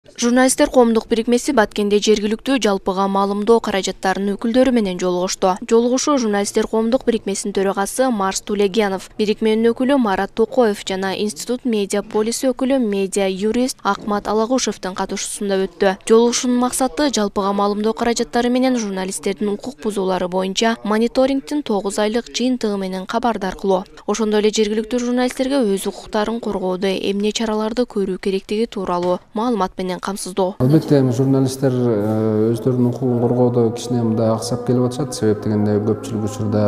Журналисттер коомдук бирикмеси Баткенде жергиликтүү жалпыга маалымдоо каражаттарынын өкүлдөрү менен жолугушту. Жолугушуу журналисттер коомдук бирикмесинин төрагасы Марс Тулегенов, бирикменин өкүлү Марат Токоев жана Институт медиа полиси өкүлү медиа юрист Акмат Алагушевдин катышуусунда өттү. Жолугушуунун максаты жалпыга маалымдоо каражаттары менен журналисттердин укук бузуулары боюнча мониторингдин 9 айлык жыйынтыгы менен кабардар кылуу. Ошондой эле жергиликтүү журналисттерге өз укуктарын коргоодо эмне чараларды көрүү керектиги тууралуу маалымат менен камсыздоо. Албетте журналисттер өздөрүнүн укугун коргоодо кичине мындай аксап келип атышат. Себеп дегенде көпчүлүк учурда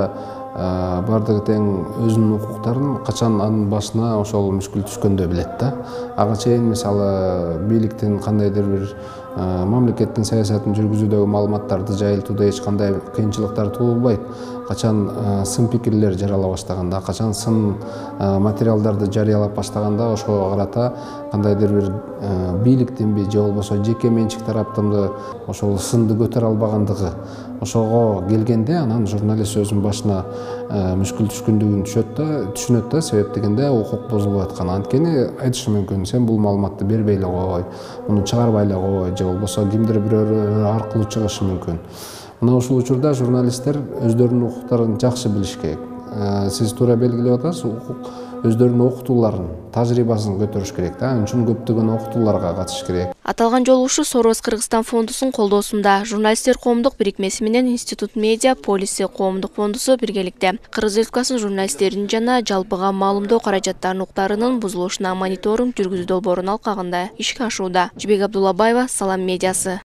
бардыгы тең өзүнүн укуктарын качан анын башына ошол мүшкүл түшкөндө билет да. Ага чейин мисалы бийликтин кандайдыр бир мамлекеттин саясатын жүргүзүүдөгү маалыматтарды жайылтууда эч кандай кыйынчылыктар туулбайт. Качан сын пикирлер жарала баштаганда, качан сын материалдарды жарыялап баштаганда ошого карата кандайдыр бир бийликтинби же болбосо жеке менчик тараптымды ошол сынды көтөрө албагандыгы ошого келгенде анан журналист өзүнүн башына мүшкүл түшкөндүгүн түшүнөт да. Себеп дегенде укук бузулуп аткан. Анткени айтышы мүмкүн, сен бул маалыматты бербей эле кой, муну чыгарбай эле кой, же болбосо кимдир бирөө аркылуу чыгышы мүмкүн. Мына ушул учурда журналисттер өздөрүнүн укуктарын жакшы билиш керек. Сиз туура белгилеп атасыз, өздөрүнүн окутууларын, тажрыйбасын көтөрүш керек да. Анын үчүн көптөгөн окутууларга катышыш керек. Аталган жолугушуу Сорос Кыргызстан фондусунун колдоосунда журналисттер коомдук бирикмеси менен Институт медиа полиси коомдук фондусу биргеликте Кыргыз Республикасынын журналисттеринин жана жалпыга маалымдоо каражаттарынын укуктарынын бузулушуна мониторинг жүргүзүү долбоорунун алкагында ишке ашууда. Жибек Абдуллабаева, Салам медиасы.